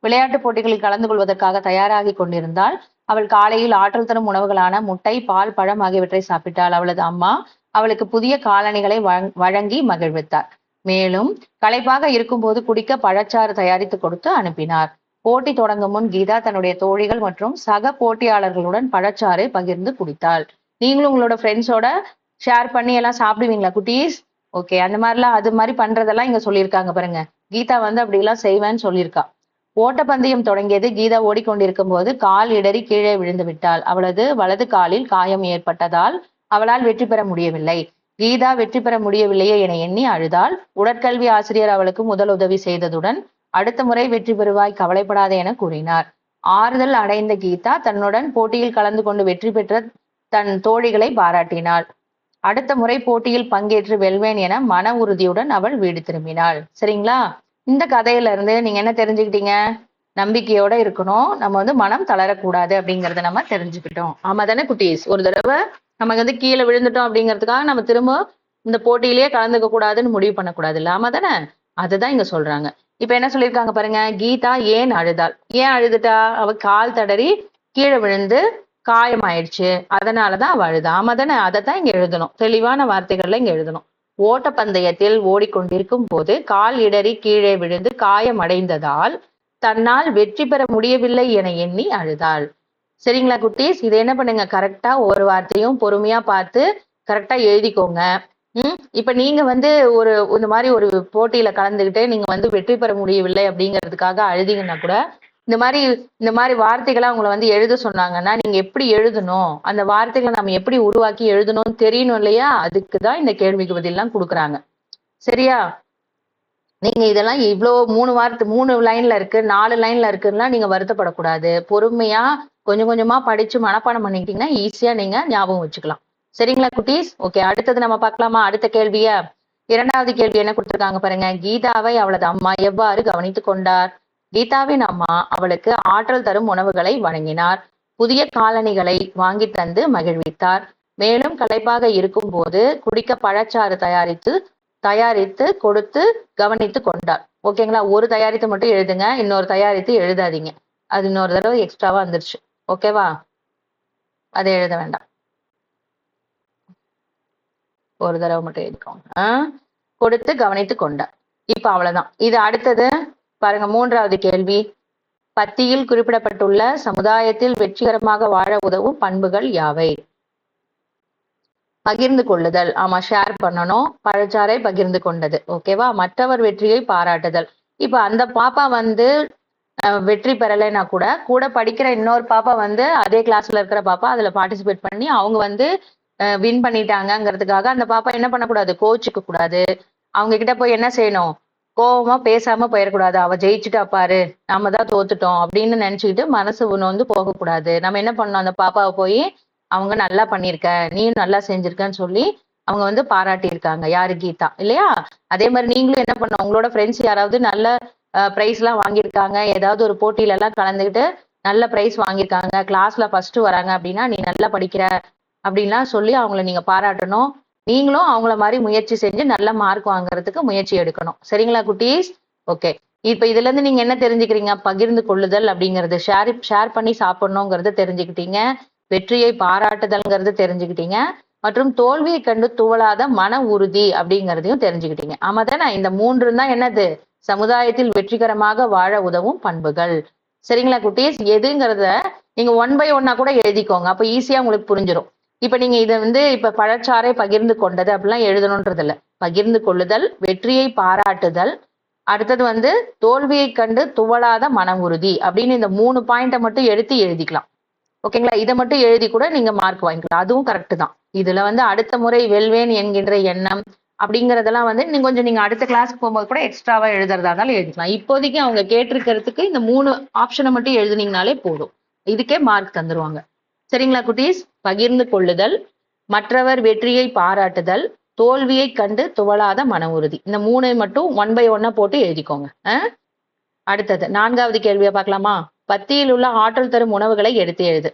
விளையாட்டுப் போட்டிகளில் கலந்து கொள்வதற்காக தயாராகி கொண்டிருந்தால் அவள் காலையில் ஆற்றல் தரும் உணவுகளான முட்டை, பால், பழம் ஆகியவற்றை சாப்பிட்டாள். அவளது அம்மா அவளுக்கு புதிய காலணிகளை வழங்கி மகிழ்வித்தார். மேலும் களைப்பாக இருக்கும்போது குடிக்க பழச்சாறு தயாரித்து கொடுத்து அனுப்பினார். போட்டி தொடங்கும் முன் கீதா தன்னுடைய தோழிகள் மற்றும் சக போட்டியாளர்களுடன் பழச்சாறு பகிர்ந்து குடித்தாள். நீங்களும் உங்களோட ஃப்ரெண்ட்ஸோட ஷேர் பண்ணி எல்லாம் சாப்பிடுவீங்களா குட்டீஸ்? ஓகே, அந்த மாதிரிலாம் அது மாதிரி பண்றதெல்லாம் இங்க சொல்லியிருக்காங்க பாருங்க. கீதா வந்து அப்படி எல்லாம் செய்வேன்னு சொல்லியிருக்கா. ஓட்டப்பந்தயம் தொடங்கியது. கீதா ஓடிக்கொண்டிருக்கும் போது கால் இடறி கீழே விழுந்து விட்டாள். அவளது வலது காலில் காயம் ஏற்பட்டதால் அவளால் வெற்றி பெற முடியவில்லை. கீதா வெற்றி பெற முடியவில்லையே என எண்ணி அழுதாள். உடற்கல்வி ஆசிரியர் அவளுக்கு முதல் உதவி செய்ததுடன் அடுத்த முறை வெற்றி பெறுவாய், கவலைப்படாதே என கூறினார். ஆறுதல் அடைந்த கீதா தன்னுடன் போட்டியில் கலந்து கொண்டு வெற்றி பெற்ற தன் தோழிகளை பாராட்டினாள். அடுத்த முறை போட்டியில் பங்கேற்று வெல்வேன் என மன உறுதியுடன் அவள் வீடு திரும்பினாள். சரிங்களா? இந்த கதையில இருந்து நீங்க என்ன தெரிஞ்சுக்கிட்டீங்க? நம்பிக்கையோட இருக்கணும், நம்ம வந்து மனம் தளரக்கூடாது அப்படிங்கறத நம்ம தெரிஞ்சுக்கிட்டோம். ஆமா தானே குட்டீஸ்? ஒரு தடவை நம்ம வந்து கீழே விழுந்துட்டோம் அப்படிங்கிறதுக்காக நம்ம திரும்ப இந்த போட்டியிலேயே கலந்துக்க கூடாதுன்னு முடிவு பண்ணக்கூடாது இல்ல? ஆமா தானே? அதுதான் இங்க சொல்றாங்க. இப்ப என்ன சொல்லியிருக்காங்க பாருங்க, கீதா ஏன் அழுதாள்? ஏன் அழுதுட்டா? அவ கால் தடறி கீழே விழுந்து காயமாயிடுச்சு, அதனாலதான் அவ அழுதா. ஆமா தானே? அதைத்தான் இங்க எழுதணும், தெளிவான வார்த்தைகள்ல இங்க எழுதணும். ஓட்டப்பந்தயத்தில் ஓடிக்கொண்டிருக்கும் போது கால் இடறி கீழே விழுந்து காயம் அடைந்ததால் தன்னால் வெற்றி பெற முடியவில்லை என எண்ணி அழுதாள். சரிங்களா குட்டீஸ்? இதை என்ன பண்ணுங்க, கரெக்டா ஒரு வார்த்தையும் பொறுமையா பார்த்து கரெக்டா எழுதிக்கோங்க. இப்ப நீங்க வந்து இந்த மாதிரி ஒரு போட்டியில கலந்துகிட்டு நீங்க வந்து வெற்றி பெற முடியவில்லை அப்படிங்கிறதுக்காக அழுதிங்கன்னா கூட இந்த மாதிரி வார்த்தைகளை அவங்களை வந்து எழுத சொன்னாங்கன்னா நீங்க எப்படி எழுதணும், அந்த வார்த்தைகளை நம்ம எப்படி உருவாக்கி எழுதணும்னு தெரியணும் இல்லையா? அதுக்குதான் இந்த கேள்விக்கு பதிலாம் கொடுக்குறாங்க. சரியா? நீங்க இதெல்லாம் இவ்வளவு 3 லைன்ல இருக்கு, 4 லைன்ல இருக்குன்னா நீங்க வருத்தப்படக்கூடாது. பொறுமையா கொஞ்சம் கொஞ்சமா படிச்சு மனப்பாடம் பண்ணிக்கிட்டீங்கன்னா ஈஸியா நீங்க ஞாபகம் வச்சுக்கலாம். சரிங்களா குட்டீஸ்? ஓகே, அடுத்தது நம்ம பார்க்கலாமா? அடுத்த கேள்விய. 2வது கேள்வி என்ன கொடுத்திருக்காங்க பாருங்க. கீதாவை அவளது அம்மா எவ்வாறு கவனித்துக் கொண்டார்? கீதாவின் அம்மா அவளுக்கு ஆற்றல் தரும் உணவுகளை வழங்கினார், புதிய காலணிகளை வாங்கி தந்து மகிழ்வித்தார், மேலும் களைப்பாக இருக்கும் போது குடிக்க பழச்சாறு தயாரித்து கொடுத்து கவனித்து கொண்டார். ஓகேங்களா? ஒரு தயாரித்து மட்டும் எழுதுங்க, இன்னொரு தயாரித்து எழுதாதீங்க. அது இன்னொரு தடவை எக்ஸ்ட்ராவா வந்துருச்சு. ஓகேவா? அதை எழுத வேண்டாம், ஒரு தடவை மட்டும் எழுதிக்கோங்க. கொடுத்து கவனித்து கொண்டார். இப்ப அவ்வளவுதான். இது அடுத்தது பாருங்க, 3வது கேள்வி. பத்தியில் குறிப்பிடப்பட்டுள்ள சமுதாயத்தில் வெற்றிகரமாக வாழ உதவும் பண்புகள் யாவை? பகிர்ந்து கொள்ளுதல். ஆமா, ஷேர் பண்ணணும். பழச்சாறை பகிர்ந்து கொண்டது. ஓகேவா? மற்றவர் வெற்றியை பாராட்டுதல். இப்ப அந்த பாப்பா வந்து வெற்றி பெறலைன்னா கூட படிக்கிற இன்னொரு பாப்பா வந்து அதே கிளாஸ்ல இருக்கிற பாப்பா அதுல பார்ட்டிசிபேட் பண்ணி அவங்க வந்து வின் பண்ணிட்டாங்கிறதுக்காக அந்த பாப்பா என்ன பண்ணக்கூடாது, கோச்சுக்க கூடாது. அவங்க கிட்ட போய் என்ன செய்யணும், கோவமா பேசாம போயிடக்கூடாது. அவ ஜெயிச்சுட்டா பாரு, நாம தான் தோத்துட்டோம் அப்படின்னு நினைச்சுக்கிட்டு மனசு வந்து போகக்கூடாது. நம்ம என்ன பண்ணணும், அந்த பாப்பாவை போய் அவங்க நல்லா பண்ணிருக்க, நீயும் நல்லா செஞ்சிருக்கன்னு சொல்லி அவங்க வந்து பாராட்டி இருக்காங்க. யாரு? கீதா இல்லையா? அதே மாதிரி நீங்களும் என்ன பண்ணணும், உங்களோட ஃப்ரெண்ட்ஸ் யாராவது நல்ல பிரைஸ் எல்லாம் வாங்கியிருக்காங்க, ஏதாவது ஒரு போட்டியில எல்லாம் கலந்துக்கிட்டு நல்ல பிரைஸ் வாங்கியிருக்காங்க, கிளாஸ்ல ஃபர்ஸ்ட் வராங்க அப்படின்னா நீ நல்லா படிக்கிற அப்படின்லாம் சொல்லி அவங்கள நீங்க பாராட்டணும். நீங்களும் அவங்கள மாதிரி முயற்சி செஞ்சு நல்ல மார்க் வாங்குறதுக்கு முயற்சி எடுக்கணும். சரிங்களா குட்டீஸ்? ஓகே, இப்ப இதுல இருந்து நீங்க என்ன தெரிஞ்சுக்கிறீங்க? பகிர்ந்து கொள்ளுதல் அப்படிங்கறது, ஷேர் பண்ணி சாப்பிடணுங்கிறத தெரிஞ்சுக்கிட்டீங்க. வெற்றியை பாராட்டுதல்ங்கிறது தெரிஞ்சுக்கிட்டீங்க, மற்றும் தோல்வியை கண்டு துவளாத மன உறுதி அப்படிங்கிறதையும் தெரிஞ்சுக்கிட்டீங்க. ஆமா தானே? இந்த 3 தான் என்னது, சமுதாயத்தில் வெற்றிகரமாக வாழ உதவும் பண்புகள். சரிங்களா குட்டீஸ்? எதுங்கிறத நீங்க 1 by 1 கூட எழுதிக்கோங்க. அப்ப ஈஸியா உங்களுக்கு புரிஞ்சிடும். இப்ப நீங்க இதை இப்ப பழச்சாறை பகிர்ந்து கொண்டது அப்படிலாம் எழுதணும்ன்றது இல்ல. பகிர்ந்து கொள்ளுதல், வெற்றியை பாராட்டுதல், அடுத்தது தோல்வியை கண்டு துவளாத மன உறுதி அப்படின்னு இந்த 3 பாயிண்ட மட்டும் எடுத்து எழுதிக்கலாம். ஓகேங்களா? இதை மட்டும் எழுதி கூட நீங்க மார்க் வாங்கிக்கலாம். அதுவும் கரெக்ட் தான். இதுல அடுத்த முறை வெல்வேன் என்கின்ற எண்ணம் அப்படிங்கறதெல்லாம் நீங்க அடுத்த கிளாஸ்க்கு போகும்போது கூட எக்ஸ்ட்ராவா எழுதுறதா இருந்தாலும் எழுதிக்கலாம். இப்போதைக்கு அவங்க கேட்டிருக்கிறதுக்கு இந்த 3 ஆப்ஷனை மட்டும் எழுதுனீங்கனாலே போதும். இதுக்கே மார்க் தந்துருவாங்க. சரிங்களா குட்டீஸ்? பகிர்ந்து கொள்ளுதல், மற்றவர் வெற்றியை பாராட்டுதல், தோல்வியை கண்டு துவளாத மன உறுதி. இந்த 3 மட்டும் 1 by 1 போட்டு எழுதிக்கோங்க. அடுத்தது 4வது கேள்வியை பார்க்கலாமா? பத்தியில் உள்ள ஆற்றல் தரும் உணவுகளை எடுத்து எழுது.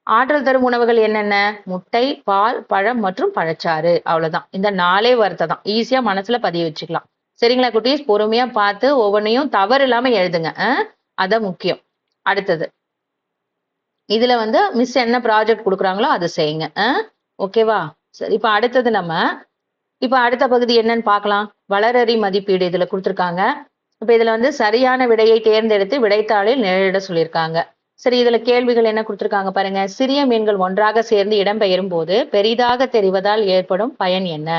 ஆற்றல் தரும் உணவுகள் என்னென்ன? முட்டை, பால், பழம் மற்றும் பழச்சாறு. அவ்வளவுதான். இந்த 4 வார்த்தை தான். ஈஸியா மனசுல பதிய வச்சுக்கலாம். சரிங்களா குட்டீஸ்? பொறுமையா பார்த்து ஒவ்வொன்றையும் தவறு இல்லாம எழுதுங்க. அதான் முக்கியம். அடுத்தது இதுல மிஸ் என்ன ப்ராஜெக்ட் கொடுக்குறாங்களோ அதை செய்யுங்க. ஓகேவா? சரி, இப்ப அடுத்த பகுதி என்னன்னு பார்க்கலாம். வளரறி மதிப்பீடு இதுல கொடுத்துருக்காங்க. இப்ப இதுல சரியான விடையை தேர்ந்தெடுத்து விடைத்தாளில் நிழலிட சொல்லியிருக்காங்க. சரி, இதுல கேள்விகள் என்ன கொடுத்துருக்காங்க பாருங்க. சிறிய மீன்கள் ஒன்றாக சேர்ந்து இடம்பெயரும் போது பெரிதாக தெரிவதால் ஏற்படும் பயன் என்ன?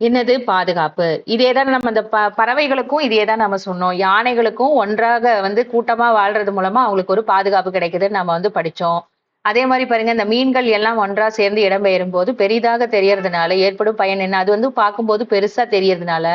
என்னது? பாதுகாப்பு. இதேதான் நம்ம அந்த பறவைகளுக்கும் இதேதான் நம்ம சொன்னோம். யானைகளுக்கும் ஒன்றாக கூட்டமா வாழ்றது மூலமா அவங்களுக்கு ஒரு பாதுகாப்பு கிடைக்குதுன்னு நம்ம படிச்சோம். அதே மாதிரி பாருங்க, இந்த மீன்கள் எல்லாம் ஒன்றா சேர்ந்து இடம்பெயரும் போது பெரிதாக தெரியறதுனால ஏற்படும் பயன் என்ன? அது பார்க்கும்போது பெருசா தெரியறதுனால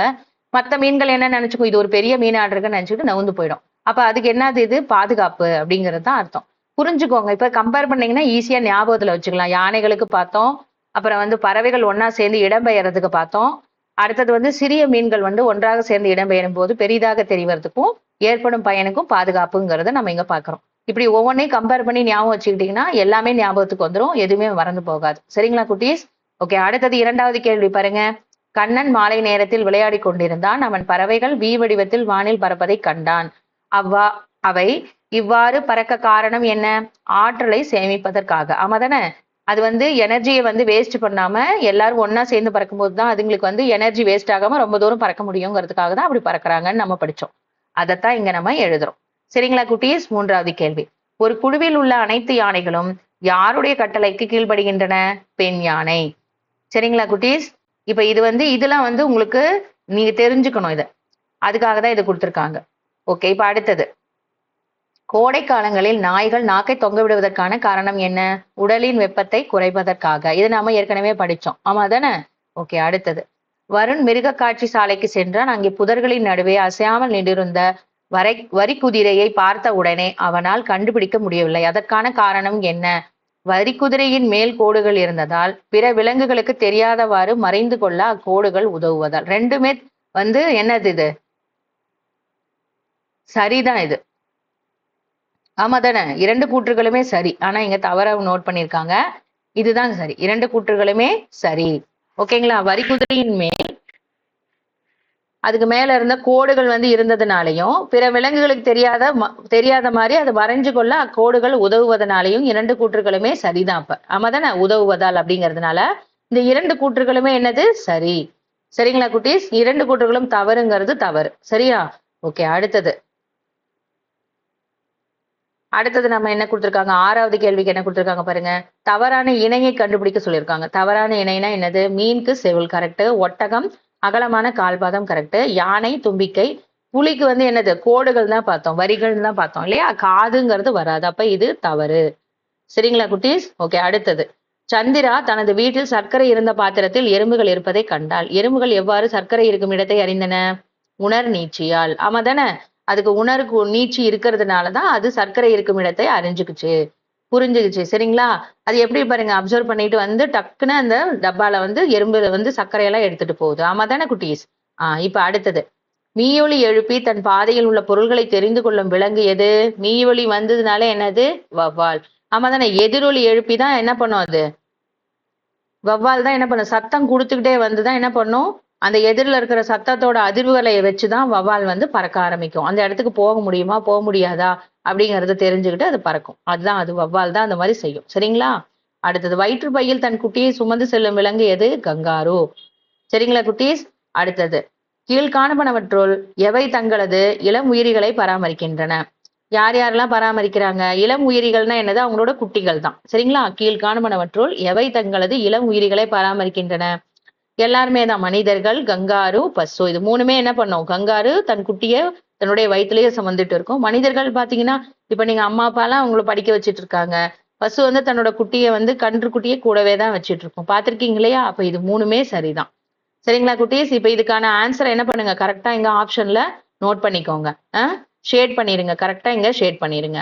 மற்ற மீன்கள் என்ன நினைச்சுக்கும், இது ஒரு பெரிய மீனாடு இருக்குன்னு நினைச்சுட்டு நவுந்து போயிடும். அப்ப அதுக்கு என்னது? இது பாதுகாப்பு அப்படிங்கிறது தான் அர்த்தம். புரிஞ்சுக்கோங்க. இப்ப கம்பேர் பண்ணீங்கன்னா ஈஸியா ஞாபகத்துல வச்சுக்கலாம். யானைகளுக்கு பார்த்தோம், அப்புறம் பறவைகள் ஒன்னா சேர்ந்து இடம்பெயர்றதுக்கு பார்த்தோம். அடுத்தது சிறிய மீன்கள் ஒன்றாக சேர்ந்து இடம்பெயரும் போது பெரிதாக தெரிவதற்கும் ஏற்படும் பயனுக்கும் பாதுகாப்புங்கிறத நம்ம இங்க பாக்குறோம். இப்படி ஒவ்வொன்றையும் கம்பேர் பண்ணி ஞாபகம் வச்சுக்கிட்டீங்கன்னா எல்லாமே ஞாபகத்துக்கு வந்துடும், எதுவுமே மறந்து போகாது. சரிங்களா குட்டீஸ்? ஓகே, அடுத்தது 2வது கேள்வி பாருங்க. கண்ணன் மாலை நேரத்தில் விளையாடி கொண்டிருந்தான். அவன் பறவைகள் வி வடிவத்தில் வானில் பறப்பதை கண்டான். அவை இவ்வாறு பறக்க காரணம் என்ன? ஆற்றலை சேமிப்பதற்காக. ஆமா தானே? அது எனர்ஜியை வேஸ்ட் பண்ணாம எல்லாரும் ஒன்னா சேர்ந்து பறக்கும்போது தான் அதுங்களுக்கு எனர்ஜி வேஸ்ட் ஆகாம ரொம்ப தூரம் பறக்க முடியுங்கிறதுக்காக தான் அப்படி பறக்குறாங்கன்னு நம்ம படிச்சோம். அதைத்தான் இங்க நம்ம எழுதுறோம். சரிங்களா குட்டீஸ்? 3வது கேள்வி. ஒரு குழுவில் உள்ள அனைத்து யானைகளும் யாருடைய கட்டளைக்கு கீழ்படுகின்றன? பெண் யானை. சரிங்களா குட்டீஸ்? இப்ப இது இதெல்லாம் உங்களுக்கு நீங்க தெரிஞ்சுக்கணும். அதுக்காக தான் இது கொடுத்துருக்காங்க. ஓகே, இப்ப அடுத்தது கோடை காலங்களில் நாய்கள் நாக்கை தொங்க விடுவதற்கான காரணம் என்ன? உடலின் வெப்பத்தை குறைப்பதற்காக. இது நாம ஏற்கனவே படிச்சோம். ஆமா தானே? ஓகே, அடுத்தது வருண் மிருக காட்சி சாலைக்கு சென்றான். அங்கே புதர்களின் நடுவே அசையாமல் நின்றிருந்த வரி குதிரையை பார்த்த உடனே அவனால் கண்டுபிடிக்க முடியவில்லை. அதற்கான காரணம் என்ன? வரி குதிரையின் மேல் கோடுகள் இருந்ததால் பிற விலங்குகளுக்கு தெரியாதவாறு மறைந்து கொள்ள அக்கோடுகள் உதவுவதால். ரெண்டுமே என்னது? இது சரிதான். இது ஆமா தானே? 2 கூற்றுகளுமே சரி. ஆனா இங்க தவற நோட் பண்ணிருக்காங்க. இதுதான் சரி. 2 கூற்றுகளுமே சரி. ஓகேங்களா? வரி குதிரையின் மேல் அதுக்கு மேல இருந்த கோடுகள் இருந்ததுனாலையும் பிற விலங்குகளுக்கு தெரியாத மாதிரி அதை வரைஞ்சு கொள்ள அக்கோடுகள் உதவுவதனாலையும் 2 கூற்றுகளுமே சரிதான். அப்ப ஆமா தானே? உதவுவதால் அப்படிங்கிறதுனால இந்த 2 கூற்றுகளுமே என்னது? சரி. சரிங்களா குட்டீஸ்? 2 கூற்றுகளும் தவறுங்கிறது தவறு. சரியா? ஓகே, அடுத்தது நம்ம என்ன கொடுத்துருக்காங்க? 6வது கேள்விக்கு என்ன கொடுத்துருக்காங்க பாருங்க. தவறான இணையை கண்டுபிடிக்க சொல்லியிருக்காங்க. தவறான இணைனா என்னது? மீனுக்கு செவில் கரெக்ட், ஒட்டகம் அகலமான கால்பாதம் கரெக்ட், யானை தும்பிக்கை, புலிக்கு என்னது? கோடுகள் தான் பார்த்தோம், வரிகள் தான் பார்த்தோம் இல்லையா? காதுங்கிறது வராது. அப்ப இது தவறு. சரிங்களா குட்டீஸ்? ஓகே, அடுத்தது சந்திரா தனது வீட்டில் சர்க்கரை இருந்த பாத்திரத்தில் எறும்புகள் இருப்பதை கண்டாள். எறும்புகள் எவ்வாறு சர்க்கரை இருக்கும் இடத்தை அறிந்தன? உணர் நீட்சியால். ஆமா தானே? அதுக்கு உணருக்கு நீட்சி இருக்கிறதுனாலதான் அது சர்க்கரை இருக்கும் இடத்தை அறிஞ்சுக்குச்சு, புரிஞ்சுக்குச்சு. சரிங்களா? அது எப்படி பாருங்க, அப்சர்வ் பண்ணிட்டு டக்குன்னு அந்த டப்பால எறும்பு சர்க்கரையெல்லாம் எடுத்துட்டு போகுது. ஆமா தானே குட்டீஸ்? இப்ப அடுத்தது மீயொலி எழுப்பி தன் பாதையில் உள்ள பொருள்களை தெரிந்து கொள்ளும் விலங்கு எது? மீயொலி வந்ததுனால என்னது? வவ்வால். ஆமா தானே? எதிரொலி எழுப்பி தான் என்ன பண்ணும்? அது வவ்வால் தான் என்ன பண்ணும்? சத்தம் கொடுத்துக்கிட்டே வந்துதான் என்ன பண்ணும்? அந்த எதிரில் இருக்கிற சத்தத்தோட அதிர்வுகளை வச்சுதான் வவ்வால் வந்து பறக்க ஆரம்பிக்கும். அந்த இடத்துக்கு போக முடியுமா போக முடியாதா அப்படிங்கறத தெரிஞ்சுக்கிட்டு அது பறக்கும். அதுதான் அது வவ்வால் தான் அந்த மாதிரி செய்யும். சரிங்களா? அடுத்தது வயிற்றுப்பையில் தன் குட்டியை சுமந்து செல்லும் விலங்கு எது? கங்காரு. சரிங்களா குட்டீஸ்? அடுத்தது கீழ்காணப்பனவற்றுள் எவை தங்களது இளம் உயிரிகளை பராமரிக்கின்றன? யார் யாரெல்லாம் பராமரிக்கிறாங்க? இளம் உயிரிகள்னா என்னது? அவங்களோட குட்டிகள் தான். சரிங்களா? கீழ்காணப்பனவற்றுள் எவை தங்களது இளம் உயிரிகளை பராமரிக்கின்றன? எல்லாருமே தான். மனிதர்கள், கங்காரு, பசு. இது மூணுமே என்ன பண்ணும்? கங்காரு தன் குட்டிய தன்னுடைய வயிற்றிலேயே சுமந்துட்டு இருக்கும். மனிதர்கள் பாத்தீங்கன்னா, இப்ப நீங்க அம்மா அப்பா எல்லாம் உங்களை படிக்க வச்சிட்டு இருக்காங்க. பசு வந்து தன்னோட குட்டியை வந்து கன்று குட்டியை கூடவே தான் வச்சிட்டு இருக்கும். பாத்திருக்கீங்க இல்லையா? அப்ப இது மூணுமே சரிதான். சரிங்களா குட்டீஸ்? இப்ப இதுக்கான ஆன்சர் என்ன பண்ணுங்க? கரெக்டா இங்க ஆப்ஷன்ல நோட் பண்ணிக்கோங்க. ஷேட் பண்ணிருங்க. கரெக்டா இங்க ஷேட் பண்ணிருங்க.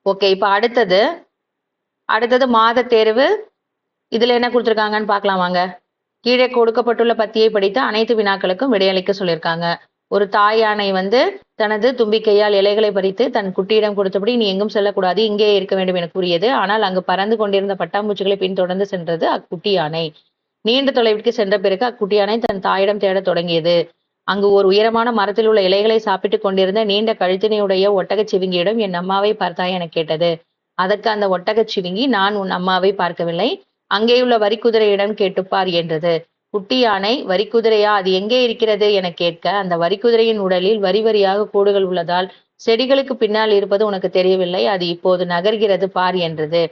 ஓகே, இப்ப அடுத்தது மாத தேர்வு. இதுல என்ன கொடுத்துருக்காங்கன்னு பார்க்கலாம் வாங்க. கீழே கொடுக்கப்பட்டுள்ள பத்தியை படித்து அனைத்து வினாக்களுக்கும் விடையளிக்க சொல்லியிருக்காங்க. ஒரு தாய் யானை வந்து தனது தும்பிக்கையால் இலைகளை பறித்து தன் குட்டியிடம் கொடுத்தபடி நீ எங்கும் செல்லக்கூடாது, இங்கே இருக்க வேண்டும் என கூறியது. ஆனால் அங்கு பறந்து கொண்டிருந்த பட்டாம்பூச்சிகளை பின்தொடர்ந்து சென்றது அக்குட்டி யானை. நீண்ட தொலைவிற்கு சென்ற பிறகு அக்குட்டி யானை தன் தாயிடம் தேடத் தொடங்கியது. அங்கு ஒரு உயரமான மரத்தில் உள்ள இலைகளை சாப்பிட்டுக் கொண்டிருந்த நீண்ட கழுத்தினையுடைய ஒட்டகச் சிவிங்கியிடம் என் அம்மாவை பார்த்தாய் என கேட்டது. அதற்கு அந்த ஒட்டகச் சிவிங்கி, நான் உன் அம்மாவை பார்க்கவில்லை, அங்கேயுள்ள வரிக்குதிரையிடம் கேட்டுப்பார் என்றது. குட்டி யானை, வரிக்குதிரையா, அது எங்கே இருக்கிறது என கேட்க, அந்த வரிக்குதிரையின் உடலில் வரி வரியாக கோடுகள் உள்ளதால் செடிகளுக்கு பின்னால் இருப்பது உனக்கு தெரியவில்லை, அது இப்போது நகர்கிறது பார் என்றது.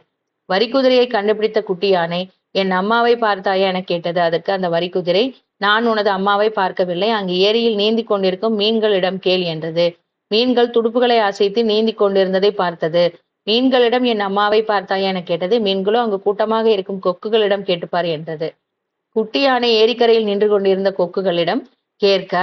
வரிக்குதிரையை கண்டுபிடித்த குட்டி யானை, என் அம்மாவை பார்த்தாயா என கேட்டது. அதற்கு அந்த வரிக்குதிரை, நான் உனது அம்மாவை பார்க்கவில்லை, அங்கு ஏரியில் நீந்தி கொண்டிருக்கும் மீன்களிடம் கேள் என்றது. மீன்கள் துடுப்புகளை அசைத்து நீந்தி கொண்டிருந்ததை பார்த்தது. மீன்களிடம் என் அம்மாவை பார்த்தாயா என கேட்டது. மீன்களோ அங்கு கூட்டமாக இருக்கும் கொக்குகளிடம் கேட்டுப்பார் என்றது. குட்டி யானை ஏரிக்கரையில் நின்று கொண்டிருந்த கொக்குகளிடம் கேட்க,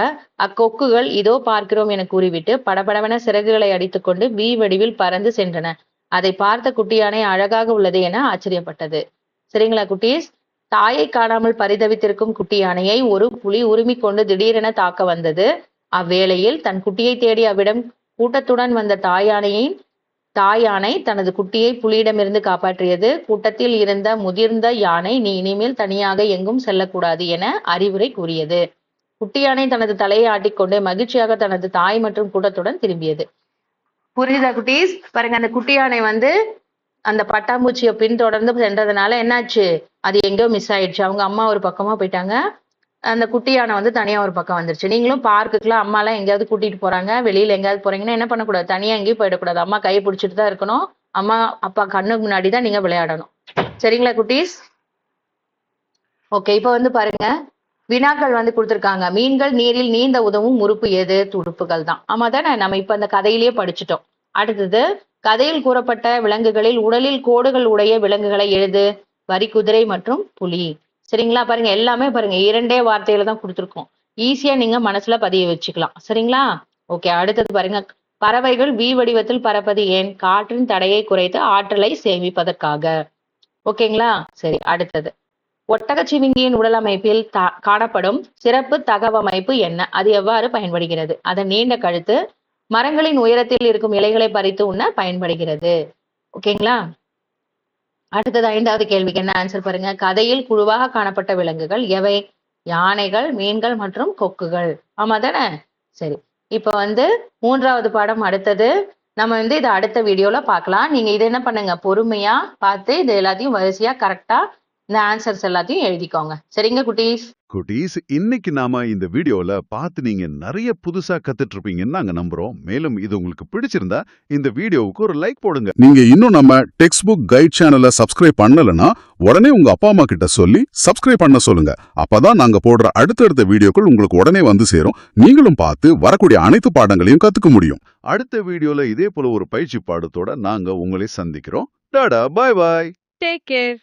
அக்கொக்குகள் இதோ பார்க்கிறோம் என கூறிவிட்டு படபடவென சிறகுகளை அடித்துக்கொண்டு வி வடிவில் பறந்து சென்றன. அதை பார்த்த குட்டி யானை அழகாக உள்ளது என ஆச்சரியப்பட்டது. சரிங்களா குட்டீஸ்? தாயை காணாமல் பரிதவித்திருக்கும் குட்டி யானையை ஒரு புலி உரிமை கொண்டு திடீரென தாக்க வந்தது. அவ்வேளையில் தன் குட்டியை தேடி அவ்விடம் கூட்டத்துடன் வந்த தாய் யானை தனது குட்டியை புலியிடமிருந்து காப்பாற்றியது. கூட்டத்தில் இருந்த முதிர்ந்த யானை, நீ இனிமேல் தனியாக எங்கும் செல்லக்கூடாது என அறிவுரை கூறியது. குட்டி யானை தனது தலையை ஆட்டிக்கொண்டு மகிழ்ச்சியாக தனது தாய் மற்றும் கூட்டத்துடன் திரும்பியது. புரியுதா குட்டீஸ்? பாருங்க, அந்த குட்டி யானை வந்து அந்த பட்டாம்பூச்சியை பின்தொடர்ந்து சென்றதுனால என்னாச்சு? அது எங்கேயோ மிஸ் ஆயிடுச்சு. அவங்க அம்மா ஒரு பக்கமா போயிட்டாங்க, அந்த குட்டி யானை வந்து தனியா ஒரு பக்கம் வந்துருச்சு. நீங்களும் பார்க்குக்குலாம் அம்மா எல்லாம் எங்கேயாவது கூட்டிட்டு போறாங்க, வெளியில எங்கேயாவது போறீங்கன்னா என்ன பண்ணக்கூடாது? தனியா எங்கேயும் போயிடக்கூடாது. அம்மா கையை பிடிச்சிட்டு தான் இருக்கணும். அம்மா அப்பா கண்ணுக்கு முன்னாடி தான் நீங்க விளையாடணும். சரிங்களா குட்டீஸ்? ஓகே, இப்ப வந்து பாருங்க, வினாக்கள் வந்து கொடுத்துருக்காங்க. மீன்கள் நீரில் நீந்த உதவும் உறுப்பு எது? துடுப்புகள் தான். ஆமா தானே? நம்ம இப்ப அந்த கதையிலேயே படிச்சுட்டோம். அடுத்தது, கதையில் கூறப்பட்ட விலங்குகளில் உடலில் கோடுகள் உடைய விலங்குகளை எழுது. வரிக்குதிரை மற்றும் புலி. சரிங்களா? பாருங்க, எல்லாமே பாருங்க 2 வார்த்தையில தான் கொடுத்துருக்கோம். ஈஸியா நீங்க மனசுல பதிய வச்சுக்கலாம். சரிங்களா? ஓகே, அடுத்தது பாருங்க, பறவைகள் வி வடிவத்தில் பறப்பது ஏன்? காற்றின் தடையை குறைத்து ஆற்றலை சேமிப்பதற்காக. ஓகேங்களா? சரி, அடுத்தது, ஒட்டகச்சிவிங்கியின் உடல் அமைப்பில் காணப்படும் சிறப்பு தகவமைப்பு என்ன? அது எவ்வாறு பயன்படுகிறது? அதன் நீண்ட கழுத்து மரங்களின் உயரத்தில் இருக்கும் இலைகளை பறித்து உண்ண பயன்படுகிறது. ஓகேங்களா? அடுத்தது 5வது கேள்விக்கு என்ன ஆன்சர் பாருங்க. கதையில் குழுவாக காணப்பட்ட விலங்குகள் எவை? யானைகள், மீன்கள் மற்றும் கொக்குகள். ஆமா தானே? சரி, இப்ப வந்து 3வது பாடம் அடுத்தது. நம்ம வந்து இதை அடுத்த வீடியோல பார்க்கலாம். நீங்க இதை என்ன பண்ணுங்க, பொறுமையா பார்த்து இது எல்லாத்தையும் வரிசையா கரெக்டா இந்த ஆன்சர்ஸ் எல்லாத்தையும் எழுதிக்கோங்க. சரிங்க குட்டீஸ்? இன்னைக்கு நாம இந்த வீடியோல பார்த்து நீங்க நிறைய புதுசா கத்துட்டு இருப்பீங்கன்னு நாங்க நம்புறோம். மேலும் இது உங்களுக்கு பிடிச்சிருந்தா இந்த வீடியோவுக்கு ஒரு லைக் போடுங்க. நீங்க இன்னும் நம்ம டெக்ஸ்ட் புக் கைட் சேனலை சப்ஸ்கிரைப் பண்ணலனா உடனே உங்க அப்பா அம்மா கிட்ட சொல்லி சப்ஸ்கிரைப் பண்ண சொல்லுங்க. அப்பதான் நாங்க போடுற அடுத்தடுத்த வீடியோக்கள் உங்களுக்கு உடனே வந்து சேரும். நீங்களும் பார்த்து வரக்கூடிய அனைத்து பாடங்களையும் கத்துக்க முடியும். அடுத்த வீடியோல இதே போல ஒரு பயிற்சி பாடத்தோட நாங்க உங்களை சந்திக்கிறோம். டாடா, பாய் பாய். Take care.